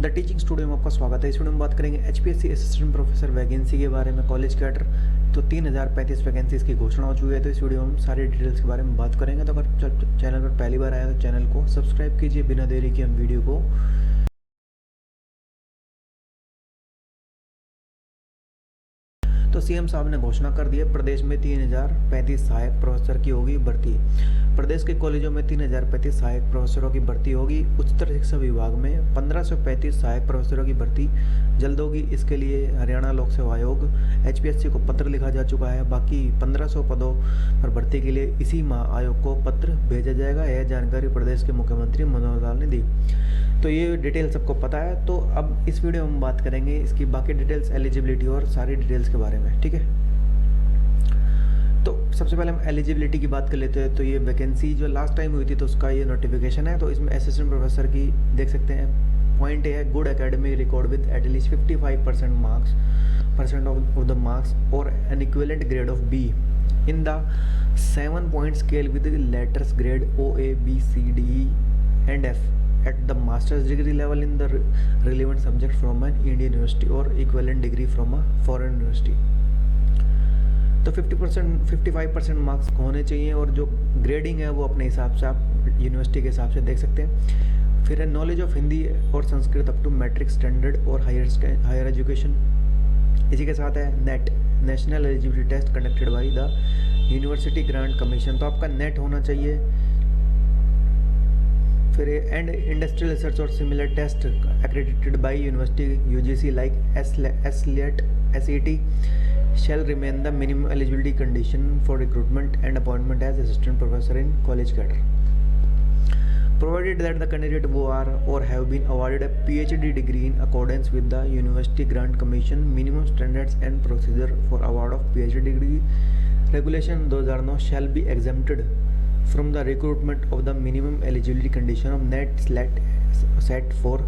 The teaching studio में आपका स्वागत है। इस वीडियो में बात करेंगे एचपीएससी असिस्टेंट प्रोफेसर वैकेंसी के बारे में, कॉलेज कैडर। तो 3035 वैकेंसीज की घोषणा हो चुकी है। तो इस वीडियो में हम सारी डिटेल्स के बारे में बात करेंगे। तो अगर चैनल पर पहली बार आया तो चैनल को सब्सक्राइब कीजिए बिना देरी के हम वीडियो को। तो सीएम साहब ने घोषणा कर दी है, प्रदेश में 3035 सहायक प्रोफेसर की होगी भर्ती। प्रदेश के कॉलेजों में 3035 सहायक प्रोफेसरों की भर्ती होगी। उच्चतर शिक्षा विभाग में 1535 सहायक प्रोफेसरों की भर्ती जल्द होगी। इसके लिए हरियाणा लोक सेवा आयोग एचपीएससी को पत्र लिखा जा चुका है। बाकी 1500 पदों पर भर्ती के लिए इसी माह आयोग को पत्र भेजा जाएगा। यह जानकारी प्रदेश के मुख्यमंत्री मनोहर लाल ने दी। तो ये डिटेल सबको पता है। तो अब इस वीडियो में हम बात करेंगे इसकी बाकी डिटेल्स, एलिजिबिलिटी और सारी डिटेल्स के बारे में, ठीक है। तो सबसे पहले हम एलिजिबिलिटी की बात कर लेते हैं। तो ये वैकेंसी जो लास्ट टाइम हुई थी तो उसका ये नोटिफिकेशन है। तो इसमें असिस्टेंट प्रोफेसर की देख सकते हैं, पॉइंट ये है, good academic record with at least 55% of the marks और an equivalent grade of B in the 7 point scale with letters grade OA, B, C, D, E and F at the master's degree level in the relevant subject from an Indian university or equivalent degree from a foreign university। तो 55% marks होने चाहिए और जो grading है वो अपने हिसाब से आप यूनिवर्सिटी के हिसाब से देख सकते हैं। फिर है नॉलेज ऑफ हिंदी और Sanskrit up to matric standard और हायर एजुकेशन। इसी के साथ है NET, national eligibility test conducted by the university grants commission. तो आपका नेट होना चाहिए। फिर एंड इंडस्ट्रियल रिसर्च और similar test accredited by university UGC like SLET, SET shall remain the minimum eligibility condition for recruitment and appointment as assistant professor in college cadre, provided that the candidate who are or have been awarded a PhD degree in accordance with the University Grant Commission minimum standards and procedure for award of PhD degree regulation 2009 shall be exempted from the recruitment of the minimum eligibility condition of NET set for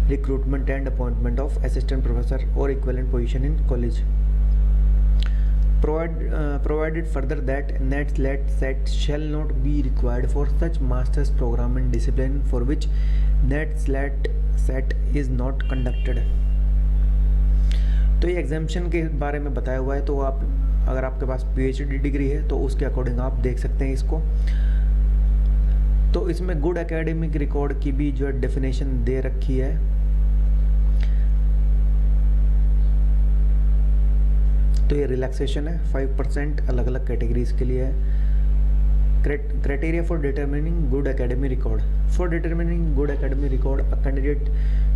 recruitment and appointment of assistant professor or equivalent position in college, provided further that NET set shall not be required for such master's program in discipline for which NET set is not conducted। तो ये एग्जामिशन के बारे में बताया हुआ है। तो आप अगर आपके पास PhD डिग्री है तो उसके अकॉर्डिंग आप देख सकते हैं इसको। तो इसमें गुड एकेडमिक रिकॉर्ड की भी जो डेफिनेशन दे रखी है। तो ये रिलैक्सेशन है 5% अलग अलग कैटेगरीज के लिए है। Criteria for determining good academic record, for determining good academic record a candidate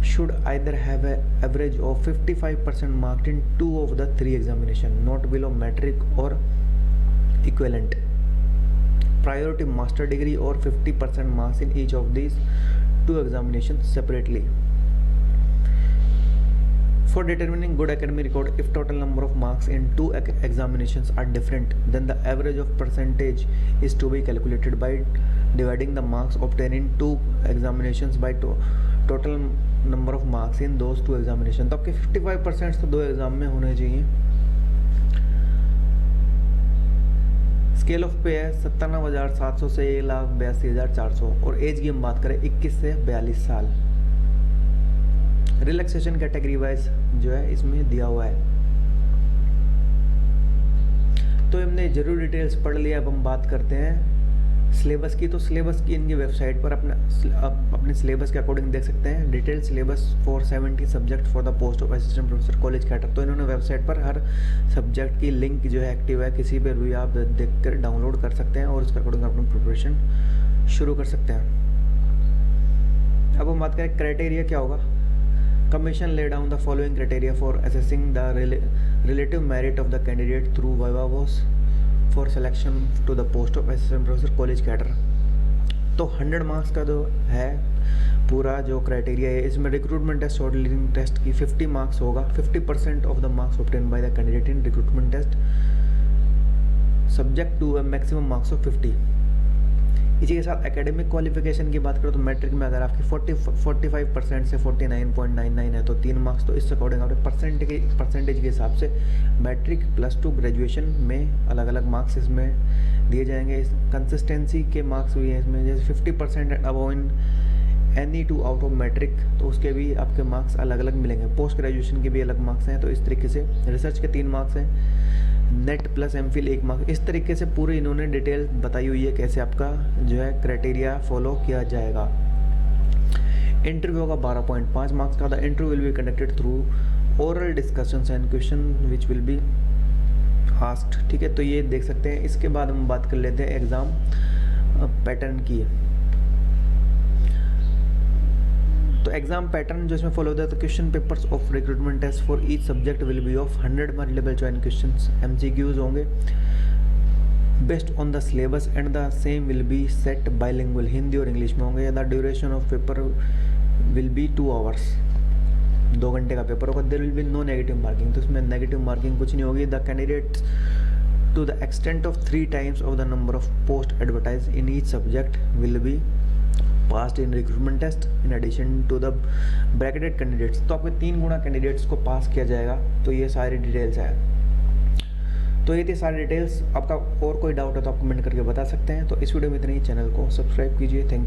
should either have an average of 55% marked in 2 of the 3 examination, not below metric or equivalent, priority master degree or 50% marks in each of these 2 examinations separately। For determining good academic record, if total number of marks in 2 examinations are different, then the average of percentage is to be calculated by dividing the marks obtained in 2 examinations by total number of marks in those 2 examinations। तो आपके 55% तो 2 exam में होने चाहिए। Scale of पे है 97,700 से 1,82,400 और एज की हम बात करें 21 से 42 साल। रिलैक्सेशन कैटेगरी वाइज जो है इसमें दिया हुआ है। तो हमने जरूर डिटेल्स पढ़ लिया। अब हम बात करते हैं सिलेबस की। तो सिलेबस की इनकी वेबसाइट पर अपने सिलेबस के अकॉर्डिंग देख सकते हैं। Detail syllabus for 70 subject for the post of assistant professor college cadre. तो इन्होंने वेबसाइट पर हर सब्जेक्ट की लिंक जो है एक्टिव है, किसी पर भी आप देख कर डाउनलोड कर सकते हैं और उसके अकॉर्डिंग अपनी प्रिपरेशन शुरू कर सकते हैं। अब हम बात करें क्राइटेरिया क्या होगा। Commission lay down the following criteria for assessing the relative merit of the candidate through viva voce for selection to the post of assistant professor college cadre। तो 100 मार्क्स का जो है पूरा जो क्राइटेरिया है, इसमें recruitment test short listing test की 50 marks होगा। 50% of the marks obtain by the candidate in recruitment test subject to a maximum marks of 50। इसी के साथ एकेडमिक क्वालिफिकेशन की बात करो तो मैट्रिक में अगर आपकी 45% से 49.99 है तो 3 मार्क्स। तो इस अकॉर्डिंग आपने परसेंटेज के हिसाब से मैट्रिक +2 ग्रेजुएशन में अलग अलग मार्क्स इसमें दिए जाएंगे। कंसिस्टेंसी के मार्क्स भी हैं इसमें, जैसे 50% above in NE2 out of matric, तो उसके भी आपके मार्क्स अलग अलग मिलेंगे। पोस्ट ग्रेजुएशन के भी अलग मार्क्स हैं। तो इस तरीके से रिसर्च के 3 मार्क्स हैं, नेट प्लस MPhil 1 मार्क्स। इस तरीके से पूरी इन्होंने डिटेल बताई हुई है कैसे आपका जो है क्राइटेरिया फॉलो किया जाएगा। इंटरव्यू होगा 12.5 मार्क्स का। The interview will be conducted through oral discussions and question which will be asked. ठीक है, तो ये देख सकते हैं। इसके बाद हम बात कर लेते हैं एग्ज़ाम पैटर्न की। तो एग्जाम पैटर्न जो इसमें फॉलो होता है, तो question papers of recruitment test for each subject will be of 100 multiple choice questions, MCQs होंगे based on the syllabus and the same will be set bilingual, Hindi और English में होंगे। The duration of paper will be 2 hours, 2 घंटे का पेपर होगा। There will be no negative marking, तो इसमें नेगेटिव मार्किंग कुछ नहीं होगी। The candidates to the extent of 3 times of the number of post advertise in each subject will be passed in recruitment test in addition to the bracketed candidates. तो आपके 3 गुना candidates को पास किया जाएगा। तो ये सारी डिटेल्स है। तो ये थी सारी डिटेल्स। आपका और कोई डाउट है तो आप कमेंट करके बता सकते हैं। तो इस वीडियो में इतना ही। चैनल को सब्सक्राइब कीजिए। Thank you.